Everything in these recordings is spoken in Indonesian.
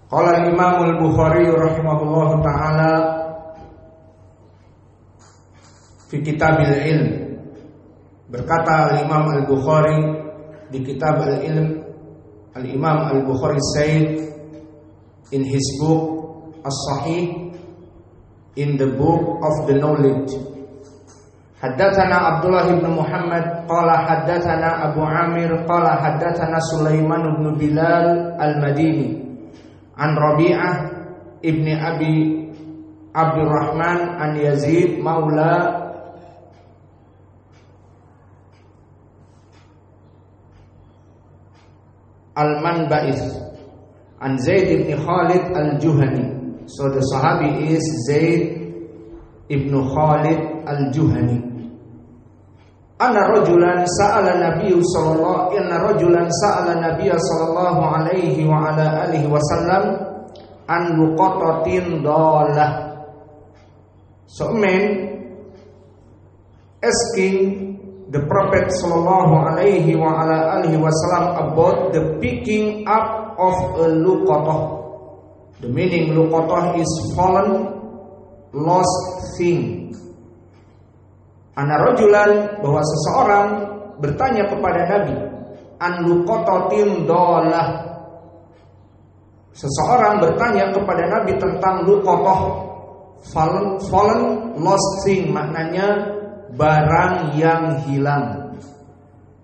Qala al-Imam al-Bukhari rahimahullahu ta'ala fi Kitabil Ilm. Berkata al-Imam al-Bukhari di Kitab al-Ilm, al-Imam al-Bukhari said in his book As-Sahih, in the book of the knowledge, Haddatsana Abdullah ibn Muhammad qala haddatsana Abu Amir qala haddatsana Sulaiman ibn Bilal al-Madini an Rabi'ah ibni Abi Abdurrahman an Yazid maula al-Manba'is an Zaid ibn Khalid al-Juhani. So the Sahabi is Zaid ibn Khalid al-Juhani. Anna rajulan sa'ala Nabiy sallallahu alaihi wa ala alihi wasallam an luqatatin dalah. So a man asking the Prophet sallallahu alaihi wa ala alihi wasallam about the picking up of a luqatah. The meaning luqatah is fallen, lost thing. Ana rajulan, bahwa seseorang bertanya kepada Nabi, an luqatatin dalah. Seseorang bertanya kepada Nabi tentang luqatah, fallen, lost thing, maknanya barang yang hilang.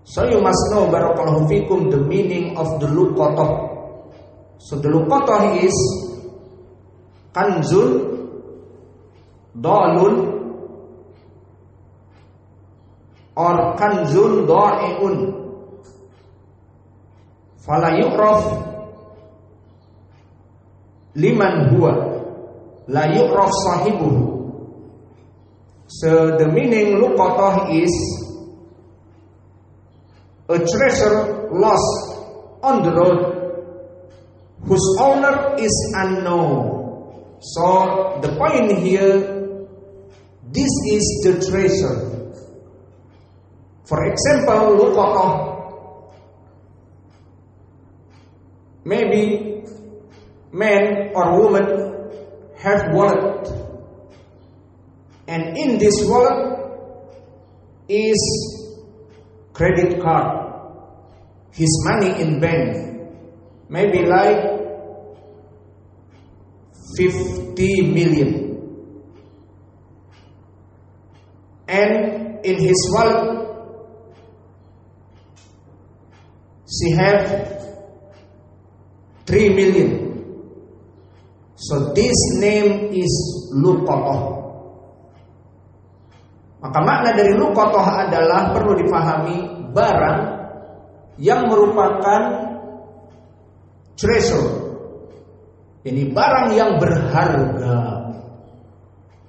So you must know, barakallahu fikum, the meaning of the luqatah. So the luqatah is kanzul dalun or kanzun da'i'un fala yu'raf liman huwa la yu'raf sahibuhu. So the meaning luqatah is a treasure lost on the road whose owner is unknown. So the point here, this is the treasure. For example, luqatah, maybe man or woman have wallet, and in this wallet is credit card, his money in bank, maybe like 50 million, and in his wallet she have 3 million. So this name is luqatah. Maka makna dari luqatah adalah, perlu dipahami, barang yang merupakan treasure. Ini barang yang berharga.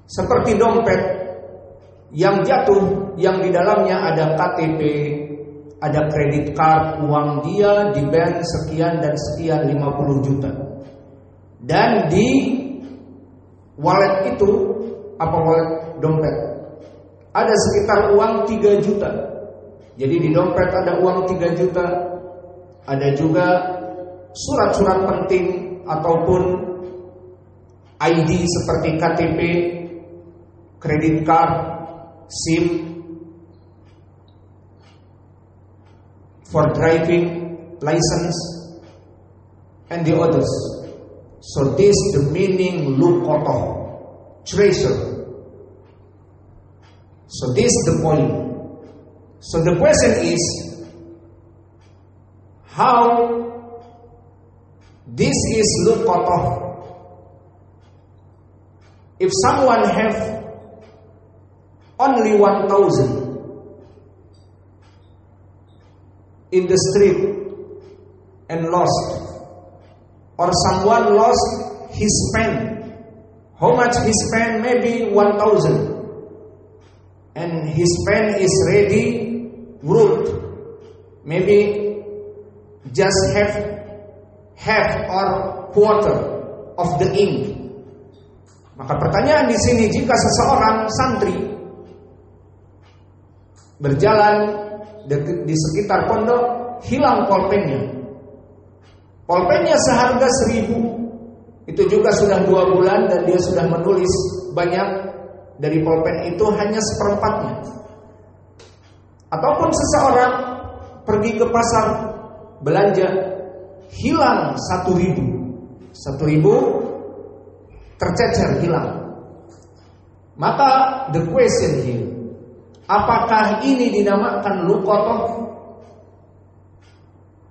Seperti dompet yang jatuh, yang di dalamnya ada KTP, ada kredit card, uang dia di bank sekian dan sekian 50 juta. Dan di wallet itu, apa wallet dompet, ada sekitar uang 3 juta. Jadi di dompet ada uang 3 juta. Ada juga surat-surat penting ataupun ID seperti KTP, kredit card, SIM for driving license, and the others. So this the meaning luqatah, treasure. So this the point. So the question is, how this is luqatah? If someone have only 1,000 in the street and lost, or someone lost his pen, how much his pen? Maybe 1,000, and his pen is ready wrote, maybe just half or quarter of the ink. Maka pertanyaan di sini, jika seseorang santri berjalan di sekitar pondok, hilang pulpennya. Pulpennya seharga 1.000, Itu juga sudah 2 bulan dan dia sudah menulis banyak dari pulpen itu hanya seperempatnya. Ataupun seseorang pergi ke pasar belanja, hilang 1.000 tercecer, hilang. Maka the question here, apakah ini dinamakan luqatah?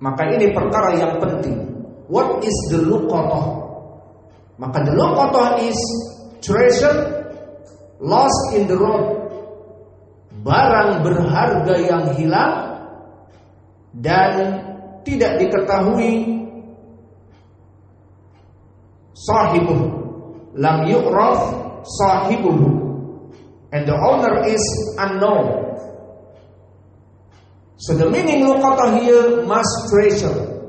Maka ini perkara yang penting. What is the luqatah? Maka the luqatah is treasure lost in the road, barang berharga yang hilang dan tidak diketahui sahibuh, lam yu'raf sahibuhu, and the owner is unknown. So the meaning luqatah here, must treasure.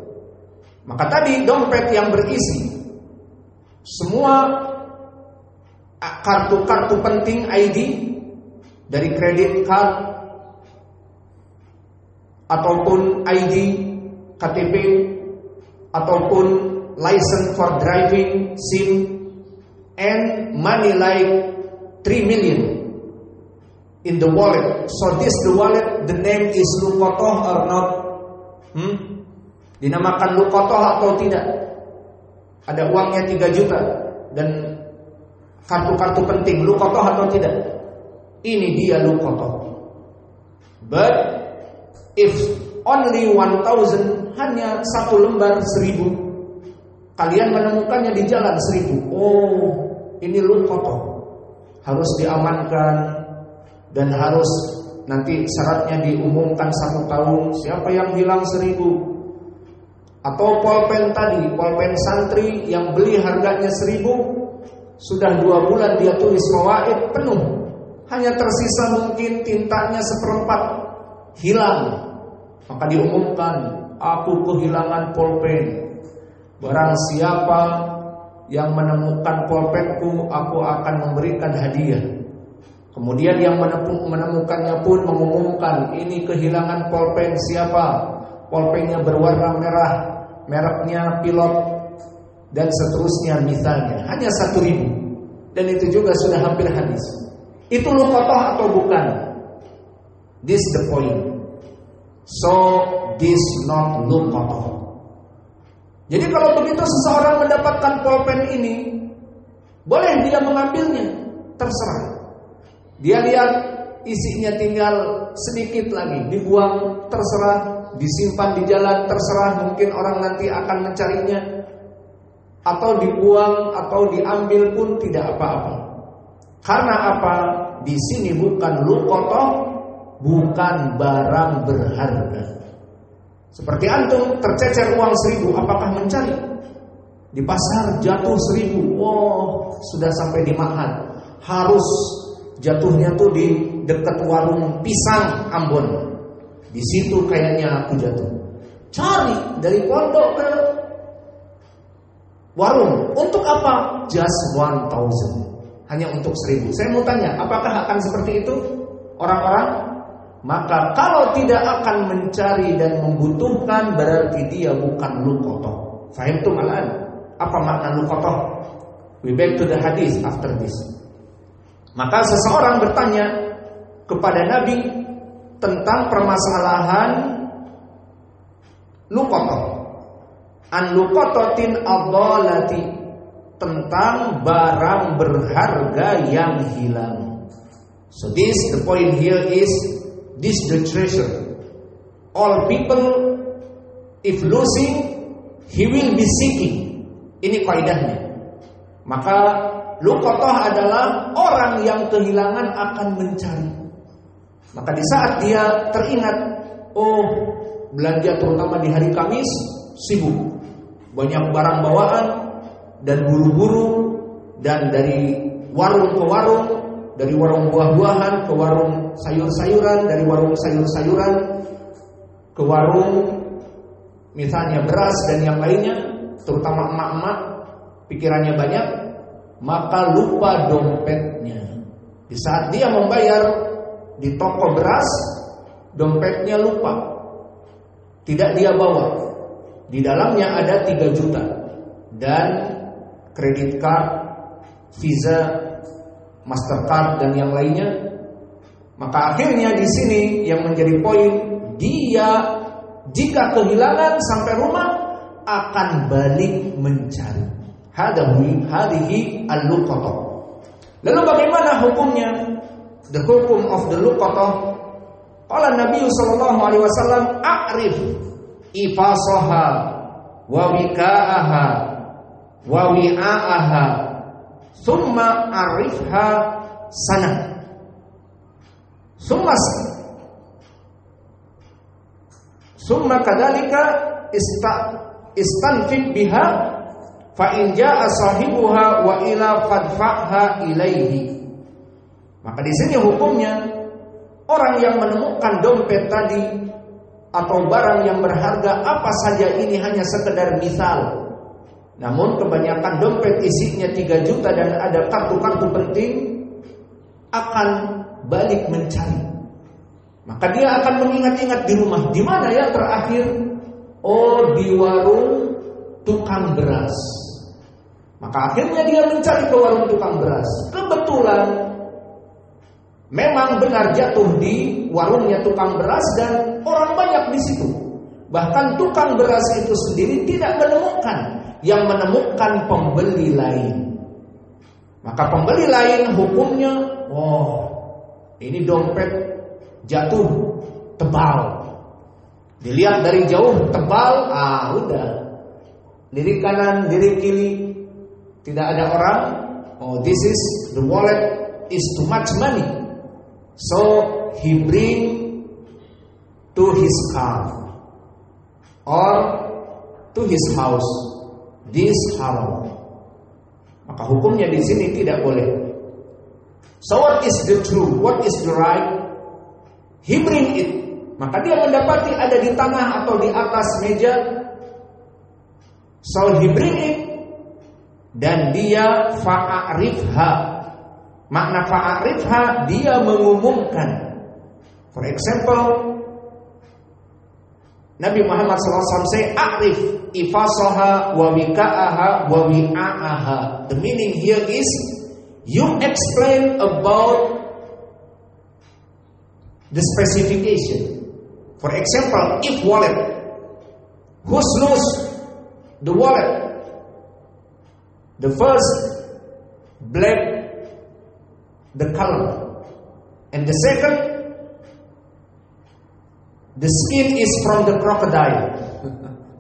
Maka tadi dompet yang berisi semua kartu-kartu penting ID, dari kredit card ataupun ID, KTP ataupun license for driving, SIM, and money like 3 million in the wallet. So this the wallet, the name is luqatah or not? Dinamakan luqatah atau tidak? Ada uangnya 3 juta dan kartu-kartu penting, luqatah atau tidak? Ini dia luqatah. But if only 1,000, hanya 1 lembar 1.000, kalian menemukannya di jalan 1.000, oh ini luqatah, harus diamankan dan harus nanti syaratnya diumumkan 1 tahun. Siapa yang hilang 1.000? Atau pulpen tadi, pulpen santri yang beli harganya 1.000, sudah 2 bulan dia tulis fawaid penuh, hanya tersisa mungkin tintanya 1/4, hilang. Maka diumumkan, aku kehilangan pulpen. Barang siapa yang menemukan pulpenku, aku akan memberikan hadiah. Kemudian yang menemukannya pun mengumumkan, ini kehilangan pulpen siapa? Pulpennya berwarna merah, mereknya Pilot, dan seterusnya misalnya. Hanya 1.000, dan itu juga sudah hampir habis. Itu luqatah atau bukan? This the point. So this not luqatah. Jadi kalau begitu seseorang mendapatkan pulpen ini, boleh dia mengambilnya, terserah. Dia lihat isinya tinggal sedikit lagi, dibuang, terserah. Disimpan di jalan, terserah. Mungkin orang nanti akan mencarinya, atau dibuang atau diambil pun tidak apa-apa. Karena apa? Di sini bukan luqatah, bukan barang berharga. Seperti antum tercecer uang 1.000, apakah mencari? Di pasar jatuh 1.000, wow, sudah sampai di Mahat. Harus jatuhnya tuh di dekat warung pisang Ambon. Di situ kayaknya aku jatuh. Cari dari pondok ke warung. Untuk apa? Just 1,000. Hanya untuk 1.000. Saya mau tanya, apakah akan seperti itu orang-orang? Maka kalau tidak akan mencari dan membutuhkan, berarti dia bukan luqatah. Fahimtum al-an? Apa makna luqatah? We back to the hadith after this. Maka seseorang bertanya kepada Nabi tentang permasalahan luqatah, an luqatatin adhalati, tentang barang berharga yang hilang. So this the point here is, this the treasure. All people, if losing, he will be seeking. Ini kaidahnya. Maka luqatah adalah orang yang kehilangan akan mencari. Maka di saat dia teringat, oh belanja terutama di hari Kamis sibuk, banyak barang bawaan dan buru-buru, dan dari warung ke warung, dari warung buah-buahan ke warung sayur-sayuran, dari warung sayur-sayuran ke warung misalnya beras dan yang lainnya, terutama emak-emak pikirannya banyak, maka lupa dompetnya. Di saat dia membayar di toko beras, dompetnya lupa, tidak dia bawa. Di dalamnya ada 3 juta dan kredit card, Visa, Mastercard dan yang lainnya. Maka akhirnya di sini yang menjadi poin, dia jika kehilangan sampai rumah akan balik mencari. Hadihi al-luqatah. Lalu bagaimana hukumnya? The hukum of the luqatah. Qala Nabi sallallahu alaihi wasallam, a'rif ifasaha wa wika'aha wa wi'a'aha thumma arifha sana. Summa kadalika istanfik biha fa in jaa sahibuha wa ila fadfa'ha ilaihi. Maka di sini hukumnya, orang yang menemukan dompet tadi atau barang yang berharga apa saja, ini hanya sekedar misal. Namun kebanyakan dompet isinya 3 juta dan ada kartu-kartu penting, akan balik mencari. Maka dia akan mengingat-ingat di rumah, di mana ya terakhir? Oh, di warung tukang beras. Maka akhirnya dia mencari ke warung tukang beras. Kebetulan memang benar jatuh di warungnya tukang beras dan orang banyak di situ. Bahkan tukang beras itu sendiri tidak menemukan, yang menemukan pembeli lain. Maka pembeli lain hukumnya, oh, ini dompet jatuh tebal. Dilihat dari jauh tebal, udah. Lirik kanan, lirik kiri, tidak ada orang. Oh, this is the wallet is too much money. So he bring to his car or to his house this haram. Maka hukumnya di sini tidak boleh. So what is the true? What is the right? He bring it. Maka dia mendapati ada di tanah atau di atas meja. So he bring it. Dan dia fa'arifha. Makna fa'arifha, dia mengumumkan. For example, Nabi Muhammad SAW say, a'rif ifasaha wa wika'aha wa wi'a'aha. The meaning here is, you explain about the specification. For example, if wallet, who's lose the wallet? The first, black the color, and the second, the skin is from the crocodile.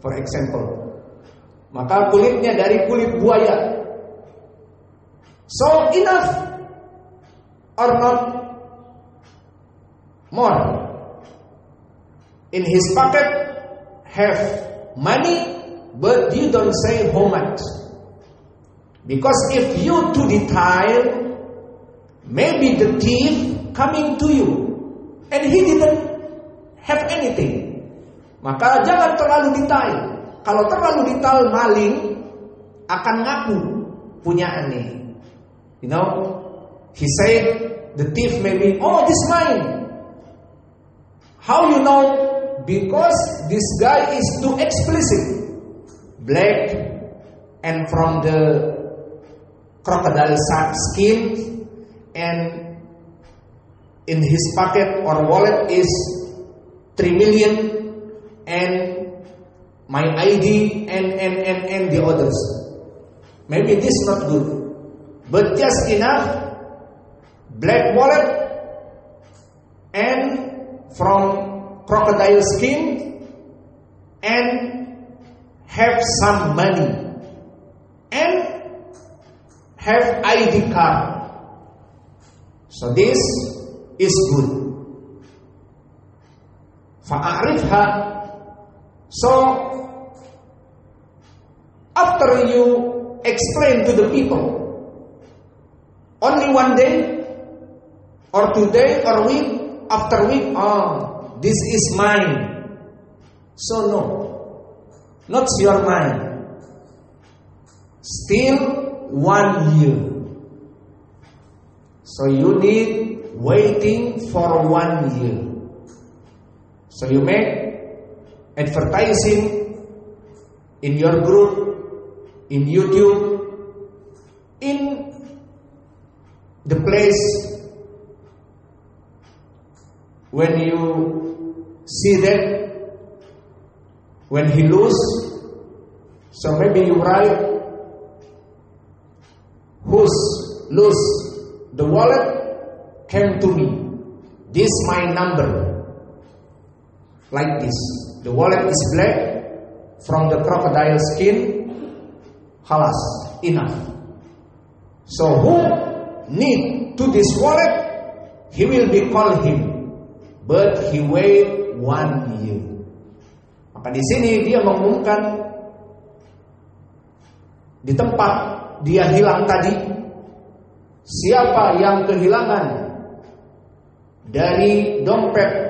For example, maka kulitnya dari kulit buaya. So enough or not more? In his pocket have money, but you don't say how much, because if you too detail, maybe the thief coming to you and he didn't have anything. Maka jangan terlalu detail. Kalau terlalu detail, maling akan ngaku punya aneh. You know, he said the thief maybe, oh, this mine. How you know? Because this guy is too explicit. Black and from the crocodile skin, and in his pocket or wallet is 3 million and my ID and the others. Maybe this not good, but just enough black wallet and from crocodile skin and have some money and have ID card. So this is good. Fa'arifha. So after you explain to the people, only one day or 2 days or week after week, oh, this is mine. So no, not your mine. Still 1 year. So you need waiting for 1 year. So you make advertising in your group, in YouTube, the place when you see that when he lose, so maybe you write who's lose the wallet came to me, this my number, like this. The wallet is black from the crocodile skin. Halas, enough. So who need to this wallet, he will be called him, but he wait 1 year. Maka di sini dia mengumumkan di tempat dia hilang tadi, siapa yang kehilangan dari dompet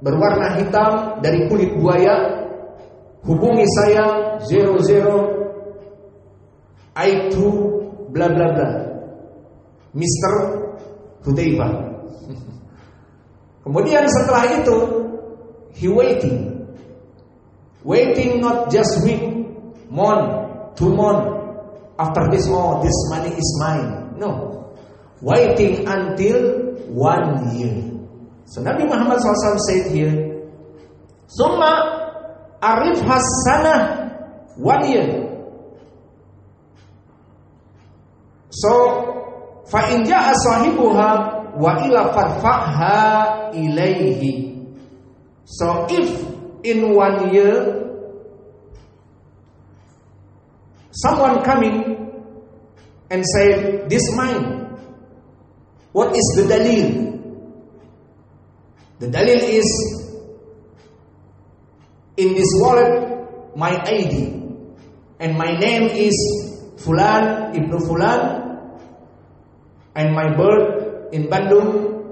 berwarna hitam dari kulit buaya, hubungi saya 00 I2 bla bla bla, Mr. Hudzaifah. Kemudian setelah itu he waiting not just week, month, 2 months. After this, oh, this money is mine. No, waiting until 1 year. So Nabi Muhammad SAW said here, Summa arif hasanah 1 year. So fa in ja'a sahibuha wa ila farfa'ha ilaihi. So if in 1 year someone coming and say, this mine, what is the dalil? The dalil is in this wallet my ID and my name is Fulan Ibnu Fulan and my birth in Bandung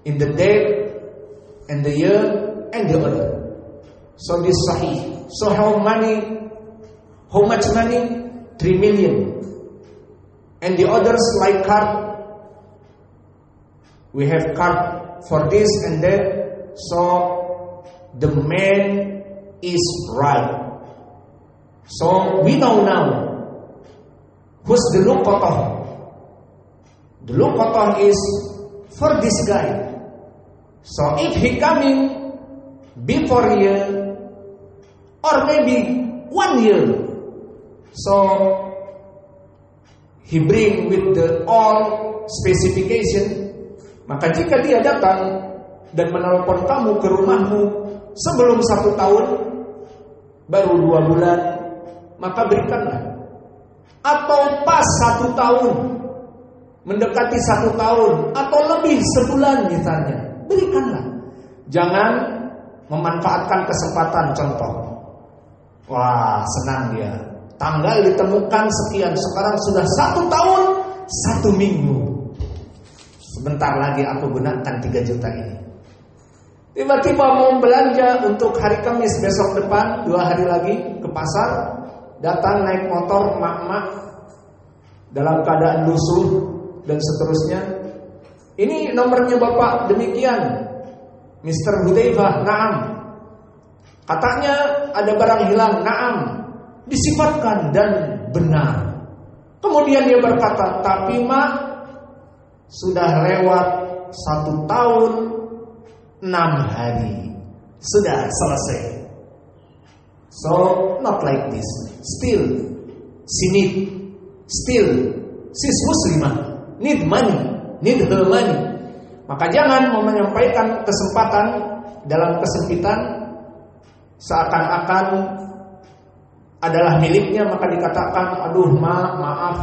in the date and the year and the other. So this sahih. So how much money? 3 million. And the others like card. We have card for this and that. So the man is right. So we know now who's the luqatah. The luqatah is for this guy. So if he coming before year or maybe 1 year, so he bring with the all specification. Maka jika dia datang dan menelpon kamu ke rumahmu sebelum 1 tahun, baru 2 bulan, maka berikanlah. Atau pas 1 tahun, mendekati 1 tahun, atau lebih sebulan misalnya, berikanlah. Jangan memanfaatkan kesempatan. Contoh, wah senang dia, tanggal ditemukan sekian, sekarang sudah 1 tahun 1 minggu, sebentar lagi aku gunakan 3 juta ini. Tiba-tiba mau belanja untuk hari Kamis besok depan, 2 hari lagi ke pasar, datang naik motor emak-emak dalam keadaan lusuh dan seterusnya. Ini nomornya bapak demikian, Mr. Hudzaifah. Naam. Katanya ada barang hilang. Naam. Disifatkan dan benar. Kemudian dia berkata, tapi mak, sudah lewat 1 tahun 6 hari, sudah selesai. So not like this. Still she need, still she's Muslimah, need money, need her money. Maka jangan mau menyampaikan kesempatan dalam kesempitan seakan-akan adalah miliknya, maka dikatakan, aduh maaf,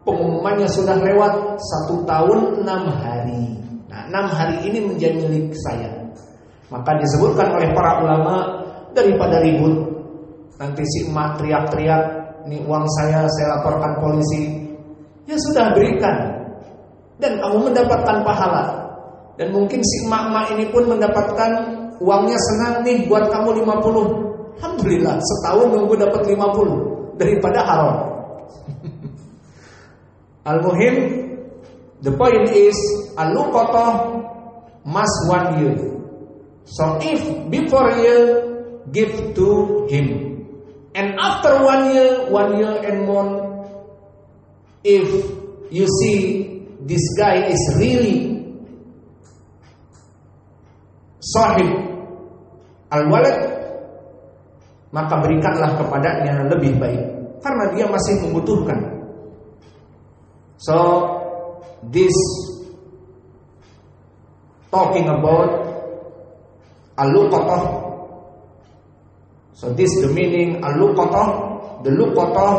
pengumumannya sudah lewat 1 tahun 6 hari. Nah, 6 hari ini menjadi milik saya. Maka disebutkan oleh para ulama, daripada ribut, nanti si emak teriak-teriak, ini uang saya laporkan polisi, ya sudah berikan, dan kamu mendapatkan pahala. Dan mungkin si emak-emak ini pun mendapatkan uangnya, senang nih buat kamu 50. Alhamdulillah, setahun nunggu dapat 50 daripada haram. Al-muhim, the point is, al-luqatah must 1 year. So if before year, give to him. And after 1 year and more, if you see this guy is really sahib al-walad, maka berikanlah kepadanya lebih baik, karena dia masih membutuhkan. So this talking about al-luqatah. So this the meaning al-luqatah. The luqatah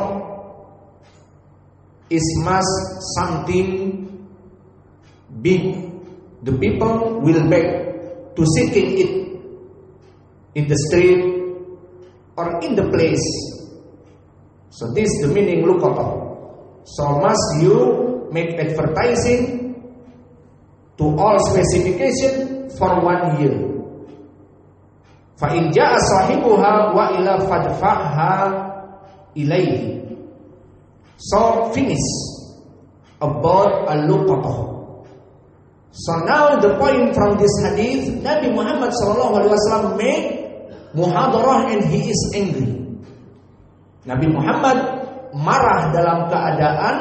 is must something big. The people will beg to seeking it in the street or in the place. So this the meaning luqatah. So must you make advertising to all specification for 1 year. Fa in jaa sahibuha wa ila fadfa'ha ilaihi. So finish about al-luqatah. So now the point from this hadith, Nabi Muhammad SAW made muhadarah and he is angry. Nabi Muhammad marah dalam keadaan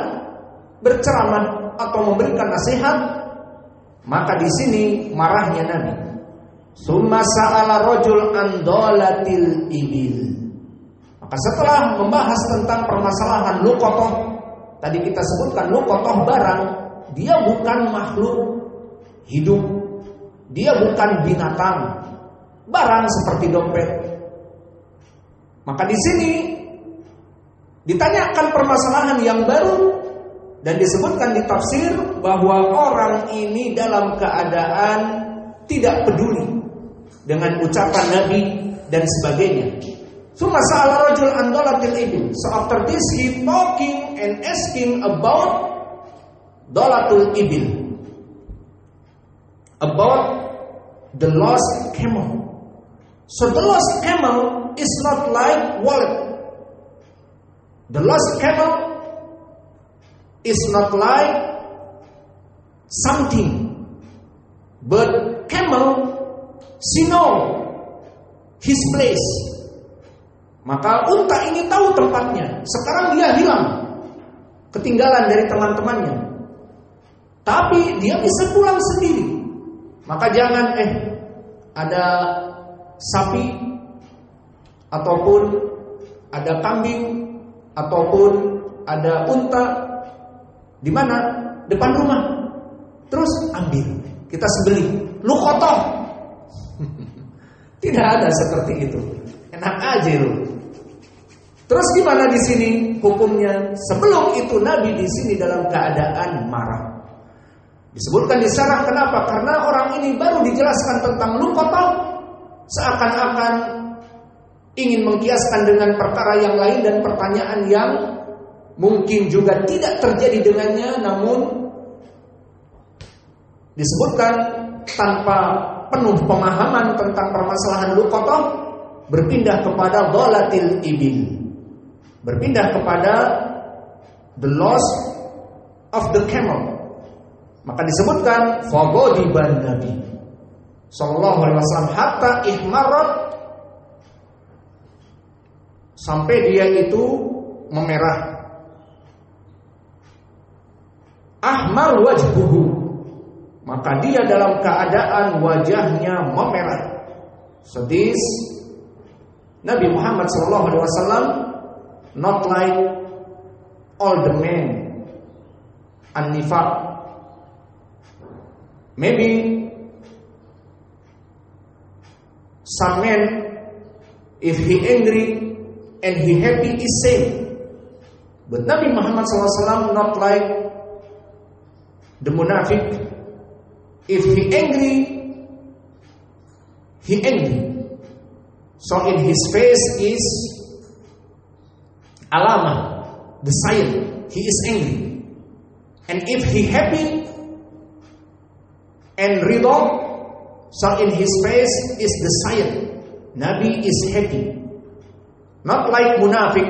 berceramah atau memberikan nasihat. Maka di sini marahnya Nabi. Summa sa'ala rajul an dalatil ibil. Maka setelah membahas tentang permasalahan luqatah, tadi kita sebutkan luqatah barang, dia bukan makhluk hidup, dia bukan binatang, barang seperti dompet. Maka di sini ditanyakan permasalahan yang baru dan disebutkan di tafsir bahwa orang ini dalam keadaan tidak peduli dengan ucapan Nabi dan sebagainya. Summa sa'ala rajul an dalatil ibil. So after this he talking and asking about dalatul ibil, about the lost camel. So the lost camel is not like wallet. The lost camel is not like something, but camel she know his place. Maka unta ini tahu tempatnya. Sekarang dia hilang, ketinggalan dari teman-temannya, tapi dia bisa pulang sendiri. Maka jangan ada sapi ataupun ada kambing ataupun ada unta di mana? Depan rumah. Terus ambil, kita sembelih, luqatah. Tidak ada seperti itu. Enak aja lu. Terus gimana di sini hukumnya? Sebelum itu Nabi di sini dalam keadaan marah. Disebutkan di syarah kenapa? Karena orang ini baru dijelaskan tentang luqatah, seakan-akan ingin mengkiaskan dengan perkara yang lain dan pertanyaan yang mungkin juga tidak terjadi dengannya, namun disebutkan tanpa penuh pemahaman tentang permasalahan luqatah, berpindah kepada dhalatil ibil, berpindah kepada the loss of the camel. Maka disebutkan faghadiban Nabi sallallahu alaihi wasallam hatta ihmarat, sampai dia itu memerah. Ahmar wajhuhu, maka dia dalam keadaan wajahnya memerah. So this Nabi Muhammad SAW not like all the men an-nifaq. Maybe some men, if he angry and he happy is same. But Nabi Muhammad SAW not like the munafiq. If he angry, he angry. So in his face is alama, the sign, he is angry. And if he happy and ridha, so in his face is the sign, Nabi is happy. Not like munafiq,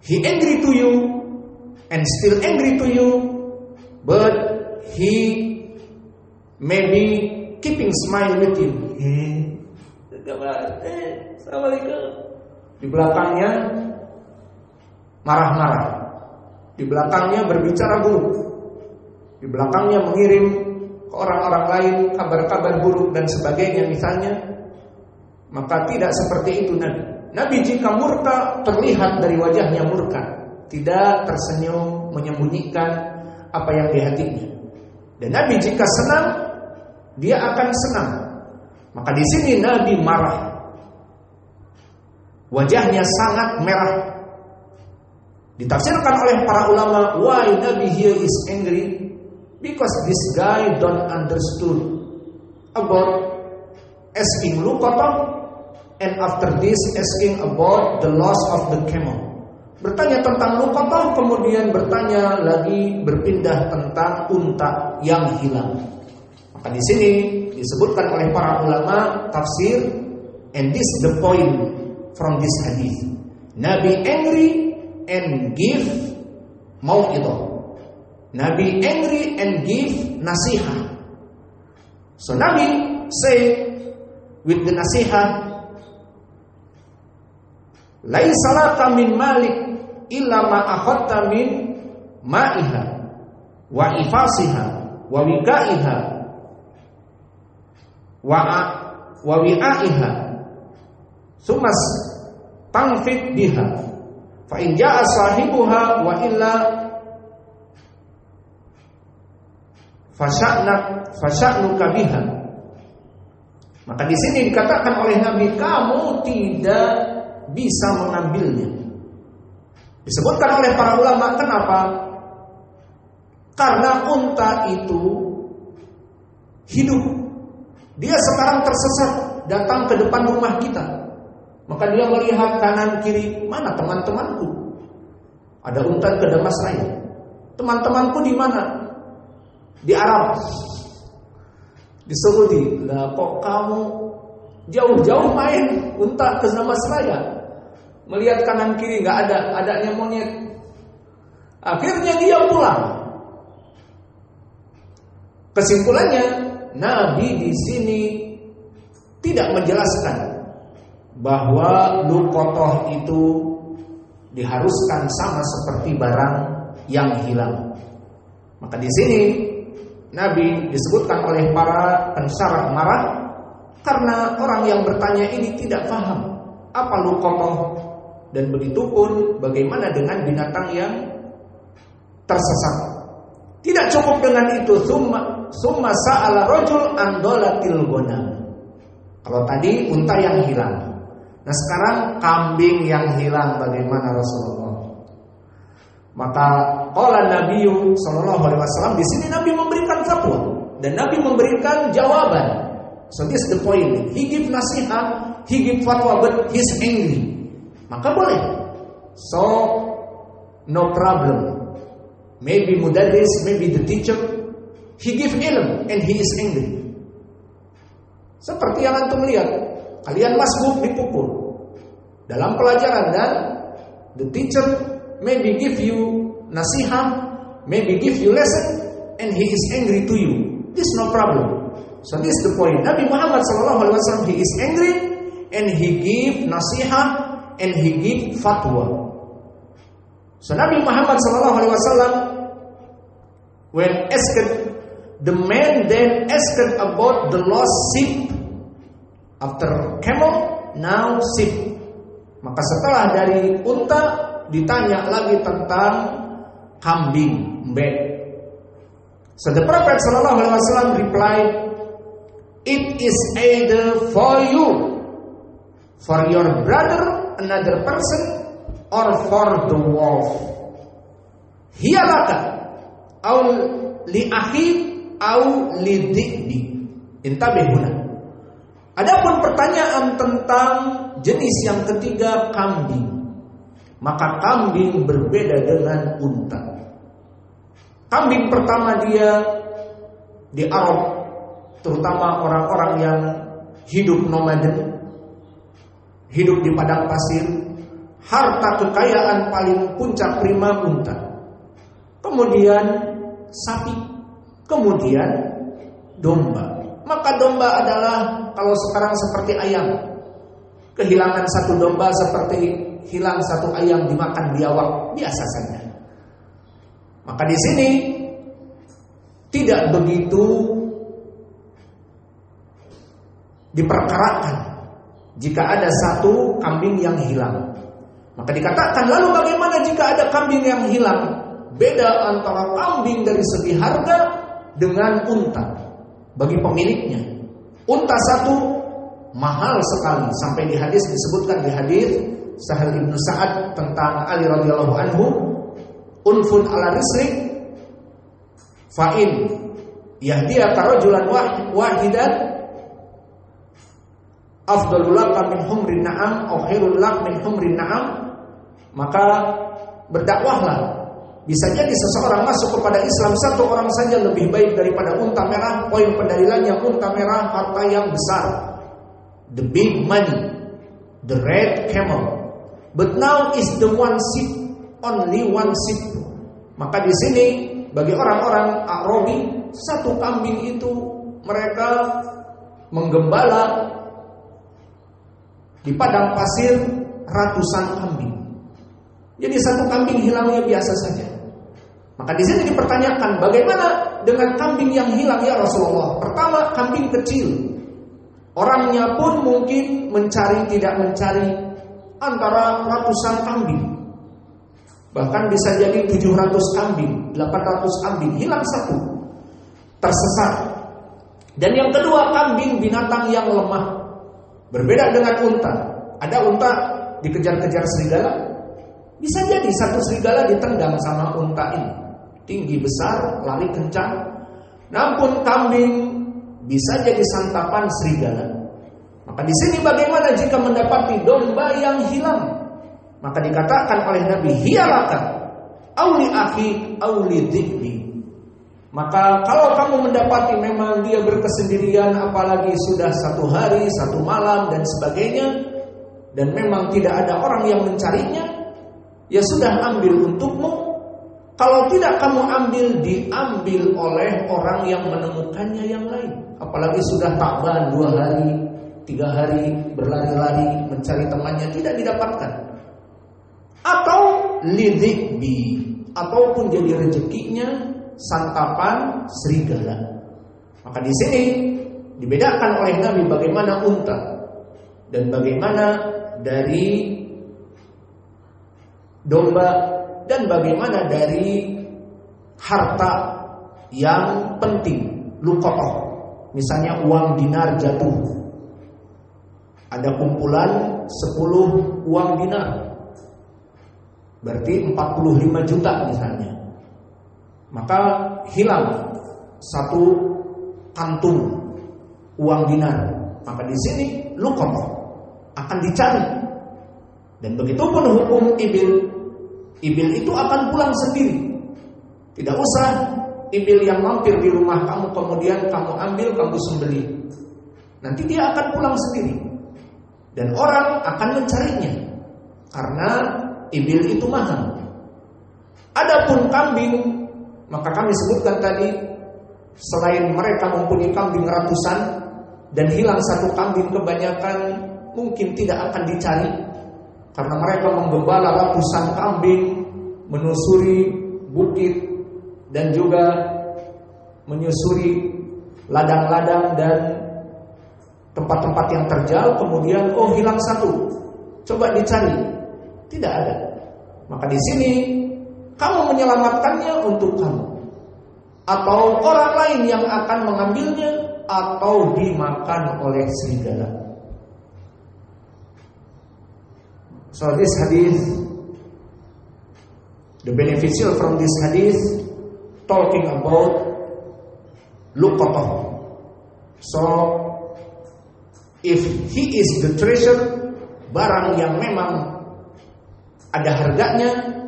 he angry to you and still angry to you, but he maybe keeping smile with you. Assalamualaikum. Di belakangnya marah-marah, di belakangnya berbicara buruk. Di belakangnya mengirim ke orang-orang lain kabar-kabar buruk dan sebagainya misalnya. Maka tidak seperti itu Nabi. Nabi jika murka terlihat dari wajahnya murka, tidak tersenyum menyembunyikan apa yang di hatinya. Dan Nabi jika senang, dia akan senang. Maka di sini Nabi marah. Wajahnya sangat merah. Ditafsirkan oleh para ulama, why Nabi here is angry? Because this guy don't understood about asking Luqatah, and after this asking about the loss of the camel. Bertanya tentang Luqatah, kemudian bertanya lagi berpindah tentang unta yang hilang. Maka di sini disebutkan oleh para ulama tafsir, and this the point from this hadis. Nabi angry and give mau'idhah. Nabi angry and give nasihat. So Nabi say with the nasihat, laisa laka min malik illa ma akhadta min ma'iha wa ifasiha wa wikaiha wa wi'aiha sumas tangfid biha fa in ja'a sahibuha wa illa fasya'nuka biha. Maka di sini dikatakan oleh Nabi, kamu tidak bisa mengambilnya. Disebutkan oleh para ulama, kenapa? Karena unta itu hidup. Dia sekarang tersesat, datang ke depan rumah kita. Maka dia melihat kanan kiri, mana teman-temanku? Ada unta ke Damasraya. Teman-temanku di mana? Di Arab, di Saudi. Lah kok kamu jauh-jauh main unta ke Damasraya? Melihat kanan kiri nggak ada, adanya monyet. Akhirnya dia pulang. Kesimpulannya, Nabi di sini tidak menjelaskan bahwa Luqatah itu diharuskan sama seperti barang yang hilang. Maka di sini Nabi disebutkan oleh para pensyarah marah karena orang yang bertanya ini tidak paham apa Luqatah, dan begitu pun bagaimana dengan binatang yang tersesat. Tidak cukup dengan itu, summa sa'ala rajul an dolatil ghanam. Kalau tadi unta yang hilang, nah sekarang kambing yang hilang, bagaimana Rasulullah? Maka qala Nabi sallallahu alaihi wasallam, di sini Nabi memberikan fatwa dan Nabi memberikan jawaban. So this is the point. He give nasihat, he give fatwa, but he's angry. Maka boleh. So no problem. Maybe mudarris, maybe the teacher, he give ilm and he is angry. Seperti yang antum lihat, kalian masbuk dipukul dalam pelajaran, dan the teacher maybe give you nasihat, maybe give you lesson, and he is angry to you. This is no problem. So this is the point. Nabi Muhammad SAW, he is angry and he give nasihat and he give fatwa. So Nabi Muhammad SAW, when asked, the man then asked about the lost sheep. After camel, now sheep. Maka setelah dari unta, ditanya lagi tentang kambing, mbek. So the Prophet SAW replied, it is either for you, for your brother, another person, or for the wolf. Hiya laka, au li akhi, au li dhi'bi. Intabihuna. Adapun pertanyaan tentang jenis yang ketiga, kambing, maka kambing berbeda dengan unta. Kambing pertama dia di Arab, terutama orang-orang yang hidup nomaden, hidup di padang pasir, harta kekayaan paling puncak prima unta. Kemudian sapi, kemudian domba. Maka domba adalah kalau sekarang seperti ayam. Kehilangan satu domba seperti hilang satu ayam dimakan biawak, biasa saja. Maka di sini tidak begitu diperkarakan jika ada satu kambing yang hilang. Maka dikatakan, lalu bagaimana jika ada kambing yang hilang? Beda antara kambing dari segi harga dengan unta bagi pemiliknya. Unta satu mahal sekali, sampai di hadis disebutkan di hadis Sahal bin Sa'ad tentang Ali radhiyallahu anhu, unfun ala rislik fa'in yahdiyaka rajulan wahidan afdalul laka min humrin na'am aw khairul lak min humrin na'am. Maka berdakwahlah. Bisa jadi seseorang masuk kepada Islam satu orang saja lebih baik daripada unta merah. Poin pendalilannya, unta merah harta yang besar, the big money, the red camel. But now is the one sheep, only one sheep. Maka di sini bagi orang-orang Arabi, satu kambing itu mereka menggembala di padang pasir ratusan kambing. Jadi satu kambing hilangnya biasa saja. Maka di sini dipertanyakan, bagaimana dengan kambing yang hilang ya Rasulullah? Pertama, kambing kecil. Orangnya pun mungkin mencari tidak mencari antara ratusan kambing. Bahkan bisa jadi 700 kambing, 800 kambing, hilang satu, tersesat. Dan yang kedua, kambing binatang yang lemah. Berbeda dengan unta. Ada unta dikejar-kejar serigala, bisa jadi satu serigala ditendang sama unta ini. Tinggi besar, lari kencang. Namun kambing bisa jadi santapan serigala. Maka di sini bagaimana jika mendapati domba yang hilang? Maka dikatakan oleh Nabi, hiyalaka auli akhi auli dzikri. Maka kalau kamu mendapati memang dia berkesendirian, apalagi sudah satu hari, satu malam dan sebagainya, dan memang tidak ada orang yang mencarinya, ya sudah, ambil untukmu. Kalau tidak kamu ambil, diambil oleh orang yang menemukannya yang lain. Apalagi sudah takban 2 hari, 3 hari, berlari-lari mencari temannya, tidak didapatkan. Atau lidhikbi, ataupun jadi rezekinya santapan serigala. Maka di sini dibedakan oleh Nabi bagaimana unta dan bagaimana dari domba dan bagaimana dari harta yang penting, luqatah. Misalnya uang dinar jatuh, ada kumpulan 10 uang dinar, berarti 45 juta misalnya. Maka hilang satu kantung uang dinar. Maka di sini luqatah akan dicari. Dan begitu pun hukum ibil. Ibil itu akan pulang sendiri. Tidak usah ibil yang mampir di rumah kamu kemudian kamu ambil, kamu sembelih. Nanti dia akan pulang sendiri. Dan orang akan mencarinya, karena ibil itu mahal. Adapun kambing, maka kami sebutkan tadi, selain mereka mempunyai kambing ratusan dan hilang satu kambing, kebanyakan mungkin tidak akan dicari, karena mereka menggembala ratusan kambing, menusuri bukit dan juga menyusuri ladang-ladang dan tempat-tempat yang terjal. Kemudian hilang satu, coba dicari, tidak ada. Maka di sini kamu menyelamatkannya untuk kamu, atau orang lain yang akan mengambilnya, atau dimakan oleh serigala. So this hadith, the beneficial from this hadith, talking about luqatah. So if he is the treasure, barang yang memang ada harganya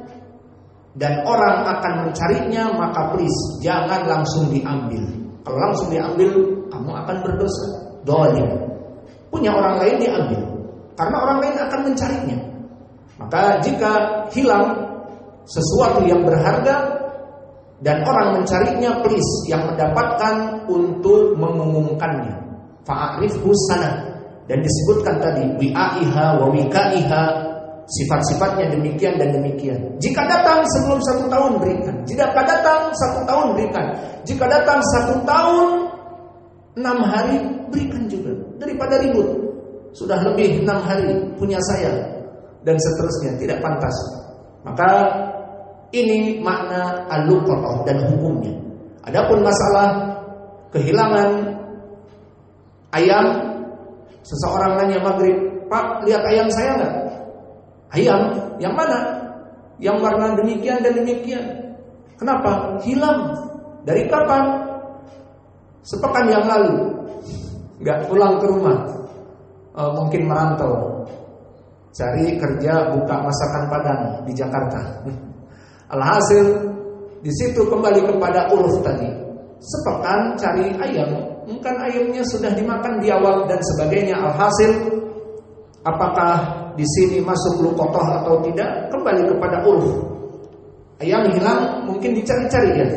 dan orang akan mencarinya, maka please jangan langsung diambil. Kalau langsung diambil, kamu akan berdosa, dolim. Punya orang lain diambil, karena orang lain akan mencarinya. Maka jika hilang sesuatu yang berharga dan orang mencarinya, please yang mendapatkan untuk mengumumkannya. Fa'arifhu sana. Dan disebutkan tadi wi'aiha wa wikaiha, sifat-sifatnya demikian dan demikian. Jika datang sebelum 1 tahun, berikan. Jika datang 1 tahun, berikan. Jika datang 1 tahun 6 hari, berikan juga. Daripada ribut, sudah lebih 6 hari punya saya, dan seterusnya, tidak pantas. Maka ini makna al-luqatah dan hukumnya. Adapun masalah kehilangan ayam, seseorang nanya maghrib, "Pak, lihat ayam saya enggak?" "Ayam? Yang mana?" "Yang warna demikian dan demikian." "Kenapa?" "Hilang." "Dari kapan?" "Sepekan yang lalu." Enggak pulang ke rumah. Mungkin merantau, cari kerja buka masakan Padang di Jakarta. Alhasil di situ kembali kepada uruf tadi. Sepekan cari ayam, mungkin ayamnya sudah dimakan biawak dan sebagainya. Alhasil, apakah di sini masuk luqatah atau tidak? Kembali kepada uruf. Ayam hilang, mungkin dicari-cari ya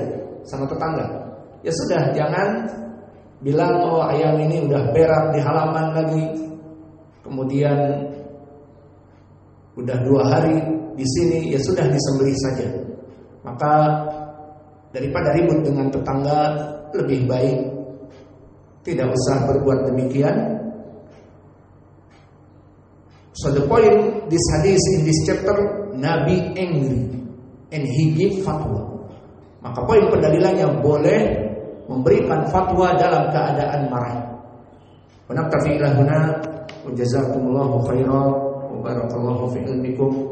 sama tetangga. Ya sudah, jangan bilang, "Oh, ayam ini udah berak di halaman lagi. Kemudian udah 2 hari di sini, ya sudah disembelih saja." Maka daripada ribut dengan tetangga, lebih baik tidak usah berbuat demikian. So the point this hadith in this chapter, Nabi angry and he give fatwa. Maka poin pendalilannya boleh memberikan fatwa dalam keadaan marah. Wa naktafi ila huna wa jazakumullahu khairan wa barakallahu fi ilmikum.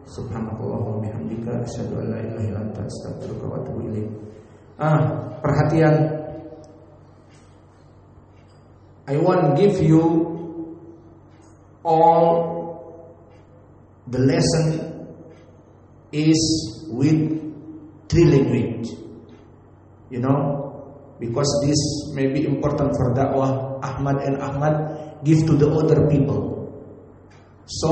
Subhanallah wa bihamdika asyhadu an la ilaha illa anta astaghfiruka wa atubu ilaik. Perhatian. I want give you all the lesson is with 3 language. You know, because this may be important for dakwah. Ahmad and Ahmad give to the other people. So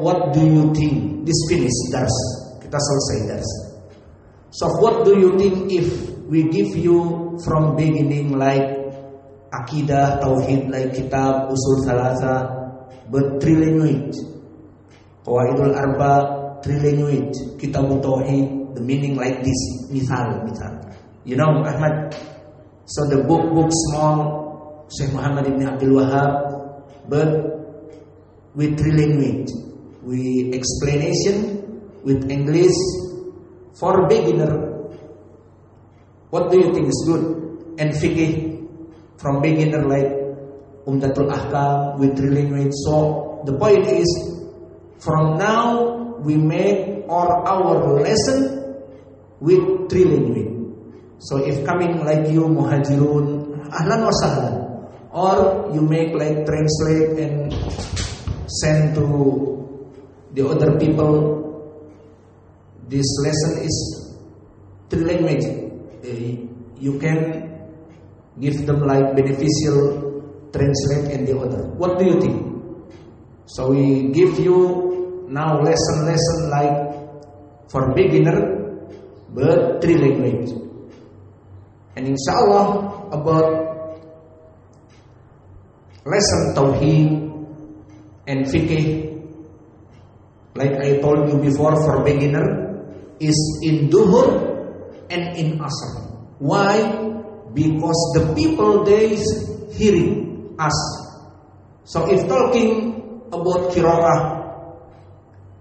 what do you think? This finish dars. Kita selesai dars. So what do you think if we give you from beginning like akidah, tauhid, like kitab, usul thalatha, but 3 language. Qawaidul arba, 3 language. Kitab tauhid, the meaning like this. Misal. You know, Ahmad. So the book small, Syekh Muhammad ibn Abdul Wahab, but with 3 language. We explanation with English for beginner. What do you think is good? And fiqh from beginner like Umdatul Ahkam with 3 language. So the point is, from now we make our lesson with 3 language. So if coming like you muhajirun, ahlan wa sahlan, or you make like translate and send to the other people, this lesson is 3 language. You can give them like beneficial translate and the other. What do you think? So we give you now lesson like for beginner, but 3 language. And inshallah about lesson tauhid and fiqh, like I told you before, for beginner is in duhur and in asr. Why? Because the people they hearing us. So if talking about qira'ah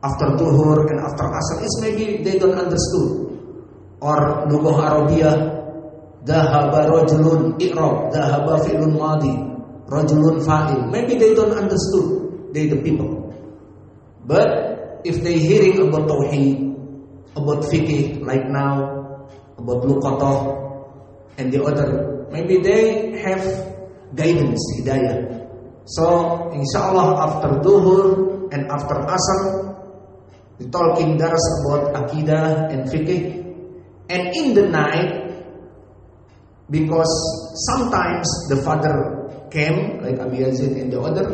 after duhur and after asr, is maybe they don't understood. Or lughah Arabiyah, dhahaba rajulun i'rab, dhahaba fi'lun madi, rajulun fa'il. Maybe they don't understood, they the people. But if they hearing about tauhid, about fiqh like now, about luqatah and the other, maybe they have guidance, hidayah. So inshallah after duhur and after asr, we talking daras about akidah and fiqh. And in the night, because sometimes the father came like Abi Yazid and the other,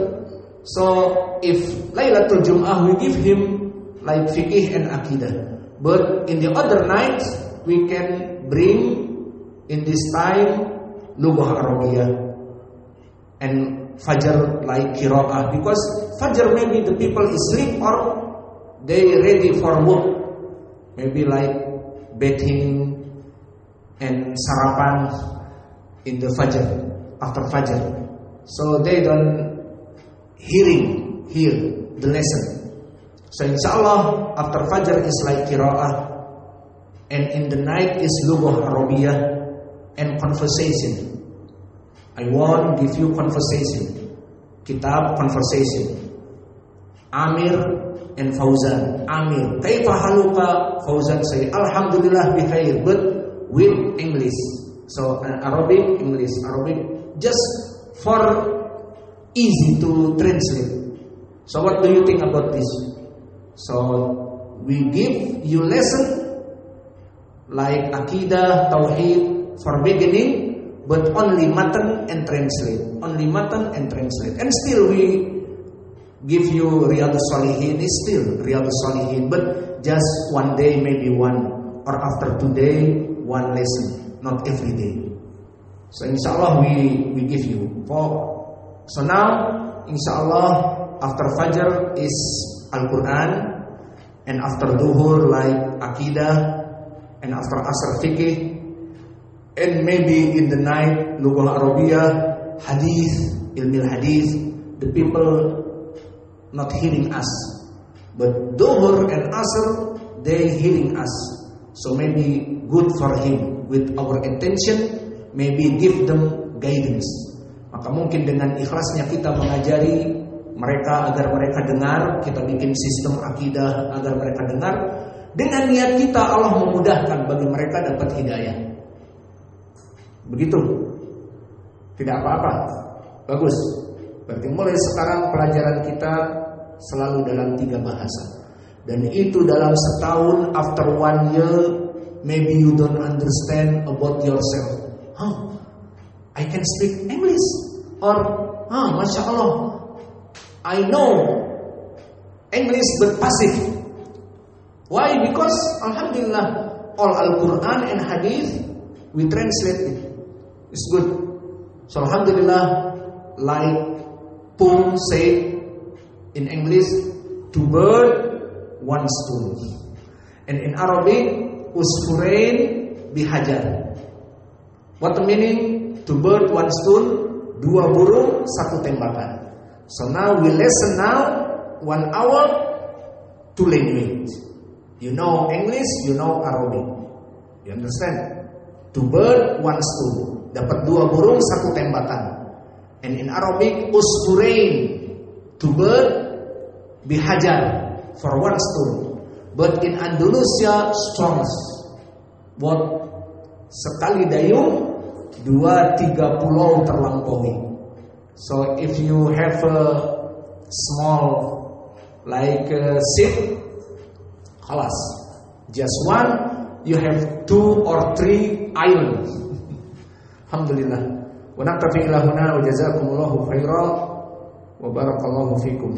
so if Laylatul Jum'ah we give him like fiqh and akidah, but in the other night we can bring in this time lughah Arabiyah and Fajr like qira'ah, because Fajr maybe the people is sleep or they ready for work, maybe like bathing and sarapan in the Fajr, after Fajr. So they don't hear the lesson. So inshallah after Fajr is like qira'ah, and in the night is lughah Arabiyah and conversation. I want give you conversation, kitab conversation. Amir and Fauzan. Amir, kaifa haluka? Fauzan say, alhamdulillah bikhair, but with English. So Arabic, English, Arabic, just for easy to translate. So what do you think about this? So we give you lesson like Aqidah, Tauhid for beginning, but only matan and translate. Only matan and translate. And still we give you Riyadhus Shalihin, is still Riyadhus Shalihin, but just one day, maybe one, or after 2 days, one lesson, not every day. So inshallah we give you. So now, inshallah, after Fajr is Al-Quran, and after Duhur like Aqidah, and after Asr Fiqh, and maybe in the night Lughah Arabiyah, Hadith, Ilmil Hadith. The people not hearing us, but Duhur and Asr they hearing us. So maybe good for him with our attention, maybe give them guidance. Maka mungkin dengan ikhlasnya kita mengajari mereka agar mereka dengar, kita bikin sistem akidah agar mereka dengar. Dengan niat kita Allah memudahkan bagi mereka dapat hidayah. Begitu. Tidak apa-apa. Bagus. Berarti mulai sekarang pelajaran kita selalu dalam 3 bahasa. Dan itu dalam setahun, after 1 year, maybe you don't understand about yourself. I can speak English. Or, Masya Allah, I know English but passive. Why? Because Alhamdulillah, all Al-Quran and Hadith, we translate it. It's good. So Alhamdulillah, like Pung said in English, 2 birds, 1 stone. And in Arabic, usfurain bihajar. What the meaning? 2 birds, 1 stone, 2 burung, 1 tembakan. So now we listen now 1 hour, 2 language. You know English, you know Arabic. You understand? 2 birds, 1 stone. Dapat 2 burung, 1 tembakan. And in Arabic, usfurain, 2 birds, bihajar, for 1 stone. But in Andalusia, stones. What? Sekali dayung, 2-3 pulau terlampaui. So if you have a small like a ship, halas, just 1, you have 2 or 3 islands. Alhamdulillah. Wa naktafi ila huna wa jazakumullahu khairan wa barakallahu fikum.